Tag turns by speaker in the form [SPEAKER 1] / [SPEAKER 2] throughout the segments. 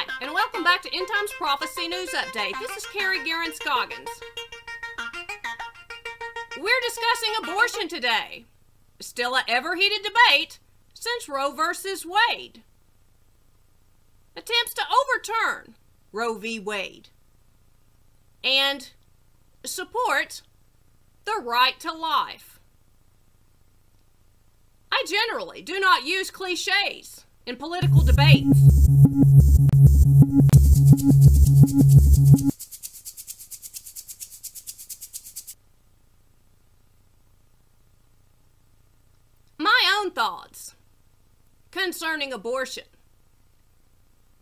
[SPEAKER 1] Hi, and welcome back to End Times Prophecy News Update. This is Carrie Geren Scoggins. We're discussing abortion today. Still an ever-heated debate since Roe versus Wade. Attempts to overturn Roe v. Wade and support the right to life. I generally do not use cliches in political debates. My own thoughts concerning abortion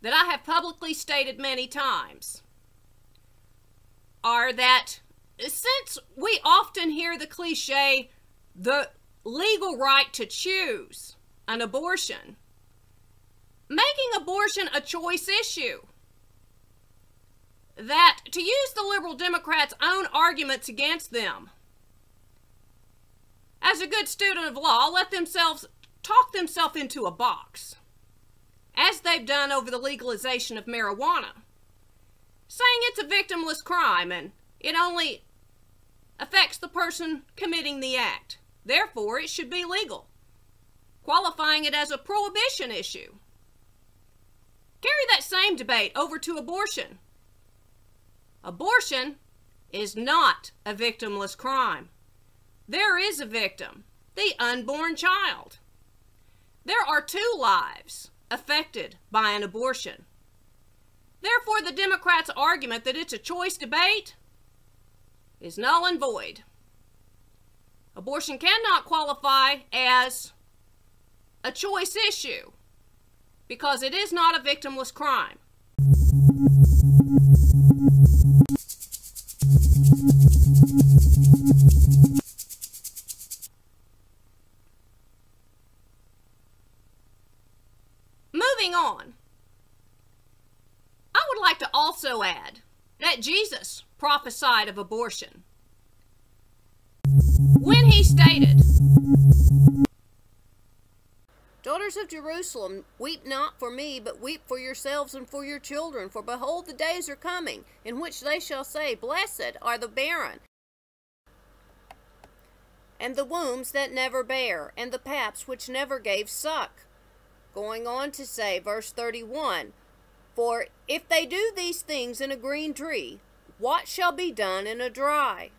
[SPEAKER 1] that I have publicly stated many times are that since we often hear the cliche, the legal right to choose an abortion, making abortion a choice issue, that to use the liberal Democrats' own arguments against them, as a good student of law, let themselves talk themselves into a box, as they've done over the legalization of marijuana, saying it's a victimless crime and it only affects the person committing the act. Therefore, it should be legal, qualifying it as a prohibition issue. Carry that same debate over to abortion. Abortion is not a victimless crime. There is a victim, the unborn child. There are two lives affected by an abortion. Therefore, the Democrats' argument that it's a choice debate is null and void. Abortion cannot qualify as a choice issue because it is not a victimless crime. Moving on, I would like to also add that Jesus prophesied of abortion when he stated, "Daughters of Jerusalem, weep not for me, but weep for yourselves and for your children. For behold, the days are coming, in which they shall say, Blessed are the barren, and the wombs that never bare, and the paps which never gave suck." Going on to say, verse 31, "For if they do these things in a green tree, what shall be done in a dry?"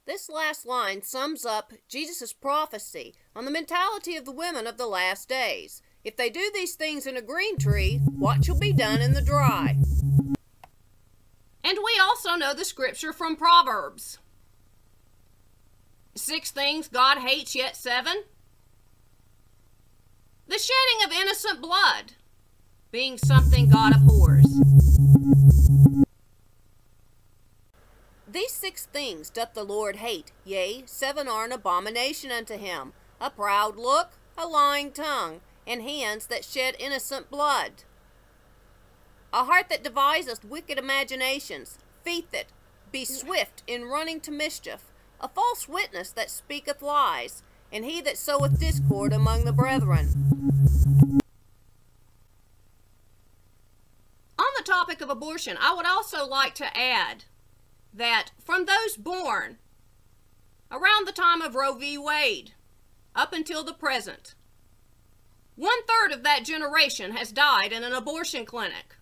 [SPEAKER 1] This last line sums up Jesus' prophecy on the mentality of the women of the last days. If they do these things in a green tree, what shall be done in the dry? And we also know the scripture from Proverbs. 6 things God hates, yet 7. The shedding of innocent blood being something God abhors. These 6 things doth the Lord hate, yea, 7 are an abomination unto him: a proud look, a lying tongue, and hands that shed innocent blood, a heart that deviseth wicked imaginations, feet that be swift in running to mischief, a false witness that speaketh lies, and he that soweth discord among the brethren. On the topic of abortion, I would also like to add that from those born around the time of Roe v. Wade up until the present, 1/3 of that generation has died in an abortion clinic.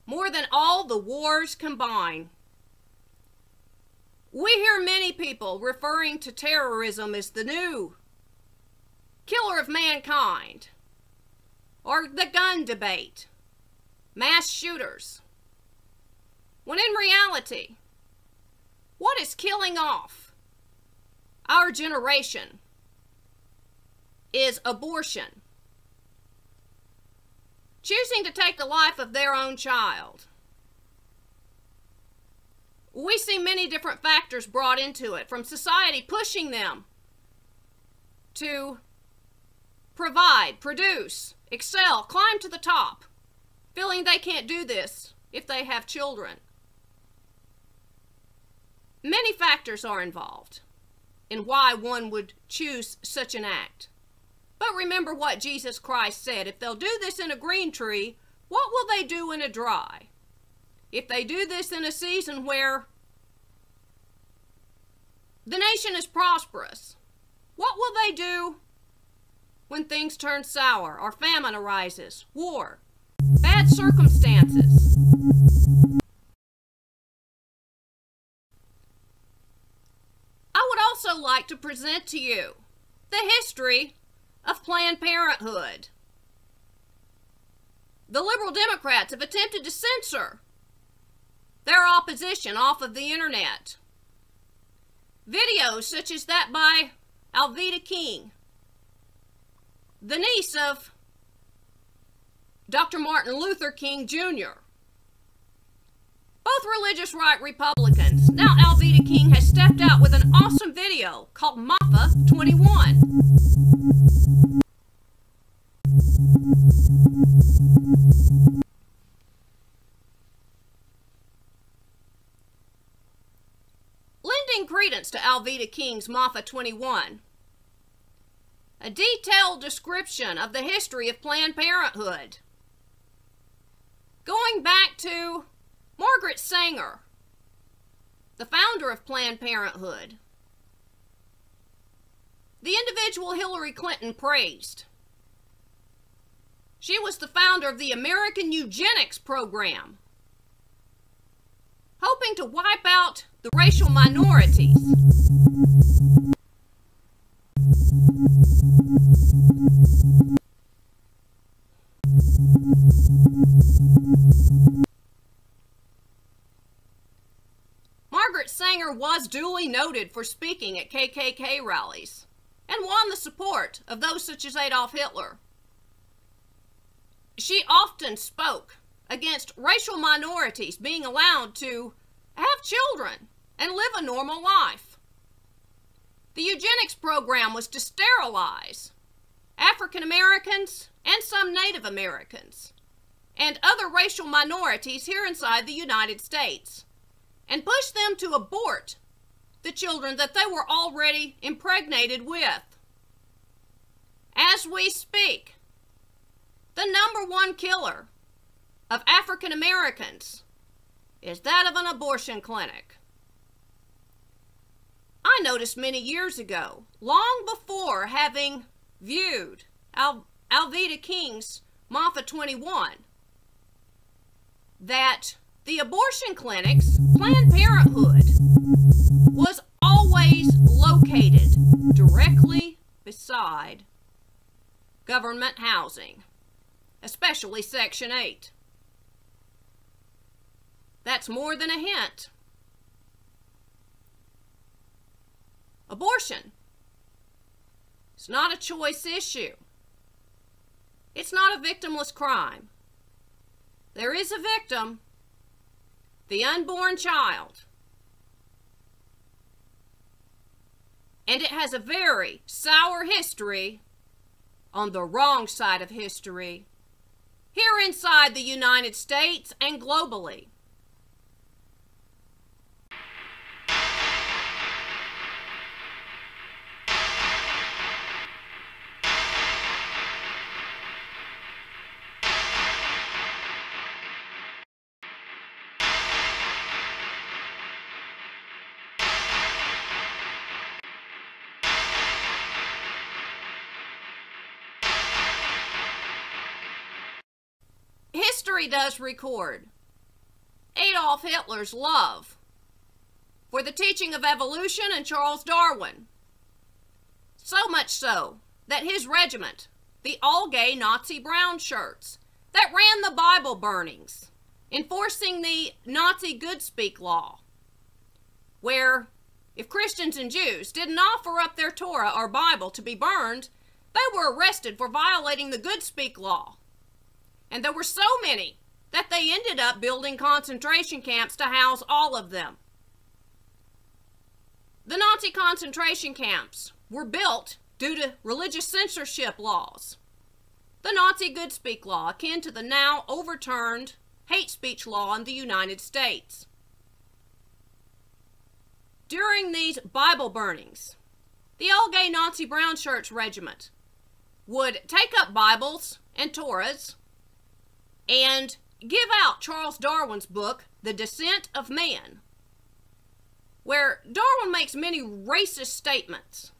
[SPEAKER 1] More than all the wars combined. We hear many people referring to terrorism as the new killer of mankind, or the gun debate, mass shooters, when in reality, what is killing off our generation is abortion. Choosing to take the life of their own child. We see many different factors brought into it, from society pushing them to provide, produce, excel, climb to the top, feeling they can't do this if they have children. Many factors are involved in why one would choose such an act. But remember what Jesus Christ said. If they'll do this in a green tree, what will they do in a dry? If they do this in a season where the nation is prosperous, what will they do when things turn sour or famine arises, war, bad circumstances? I would also like to present to you the history of Planned Parenthood. The liberal Democrats have attempted to censor their opposition off of the internet. Videos such as that by Alveda King, the niece of Dr. Martin Luther King Jr., both religious right Republicans. Now Alveda King has stepped out with an awesome video called MAFA 21. Lending credence to Alveda King's MAFA 21, a detailed description of the history of Planned Parenthood, going back to Margaret Sanger, the founder of Planned Parenthood, the individual Hillary Clinton praised. She was the founder of the American Eugenics program, hoping to wipe out the racial minorities. Margaret Sanger was duly noted for speaking at KKK rallies and won the support of those such as Adolf Hitler. She often spoke against racial minorities being allowed to have children and live a normal life. The eugenics program was to sterilize African Americans and some Native Americans and other racial minorities here inside the United States and push them to abort the children that they were already impregnated with. As we speak, the #1 killer of African Americans is that of an abortion clinic. I noticed many years ago, long before having viewed Alveda King's MAFA 21, that the abortion clinics, Planned Parenthood, was always located directly beside government housing, especially Section 8. That's more than a hint. Abortion. It's not a choice issue. It's not a victimless crime. There is a victim, the unborn child. And it has a very sour history on the wrong side of history here inside the United States and globally. History does record Adolf Hitler's love for the teaching of evolution and Charles Darwin. So much so that his regiment, the all-gay Nazi brown shirts, that ran the Bible burnings, enforcing the Nazi good speak law, where if Christians and Jews didn't offer up their Torah or Bible to be burned, they were arrested for violating the good speak law. And there were so many that they ended up building concentration camps to house all of them. The Nazi concentration camps were built due to religious censorship laws. The Nazi good speak law, akin to the now overturned hate speech law in the United States. During these Bible burnings, the all-gay Nazi brown shirts regiment would take up Bibles and Torahs and give out Charles Darwin's book, The Descent of Man, where Darwin makes many racist statements,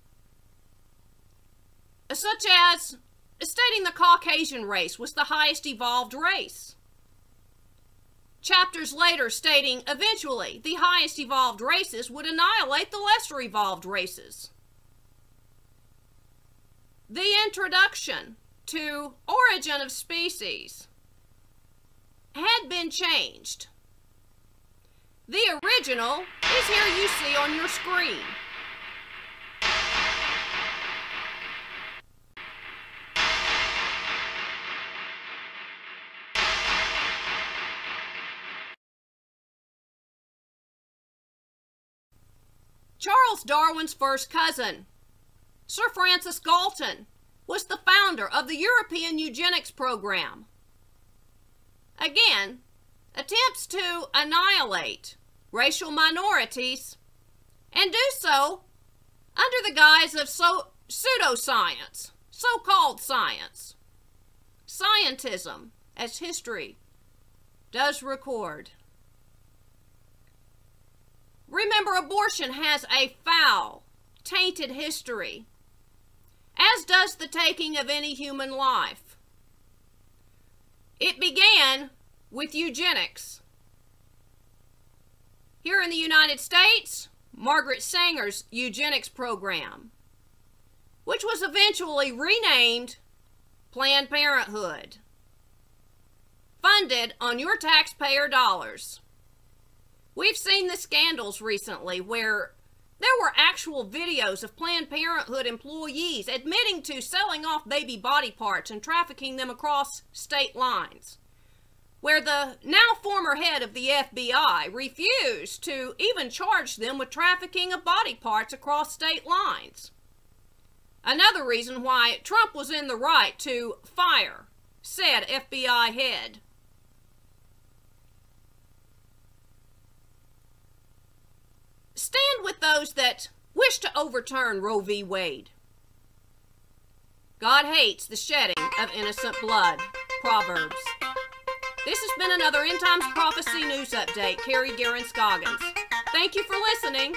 [SPEAKER 1] such as stating the Caucasian race was the highest evolved race. Chapters later stating eventually the highest evolved races would annihilate the lesser evolved races. The introduction to Origin of Species had been changed. The original is here you see on your screen. Charles Darwin's first cousin, Sir Francis Galton, was the founder of the European Eugenics program. Again, attempts to annihilate racial minorities and do so under the guise of pseudoscience, so-called science. Scientism, as history does record. Remember, abortion has a foul, tainted history, as does the taking of any human life. It began with eugenics. Here in the United States, Margaret Sanger's eugenics program, which was eventually renamed Planned Parenthood, funded on your taxpayer dollars. We've seen the scandals recently where there were actual videos of Planned Parenthood employees admitting to selling off baby body parts and trafficking them across state lines, where the now former head of the FBI refused to even charge them with trafficking of body parts across state lines. Another reason why Trump was in the right to fire said FBI head. Stand with those that wish to overturn Roe v. Wade. God hates the shedding of innocent blood. Proverbs. This has been another End Times Prophecy News Update. Carrie Geren Scoggins. Thank you for listening.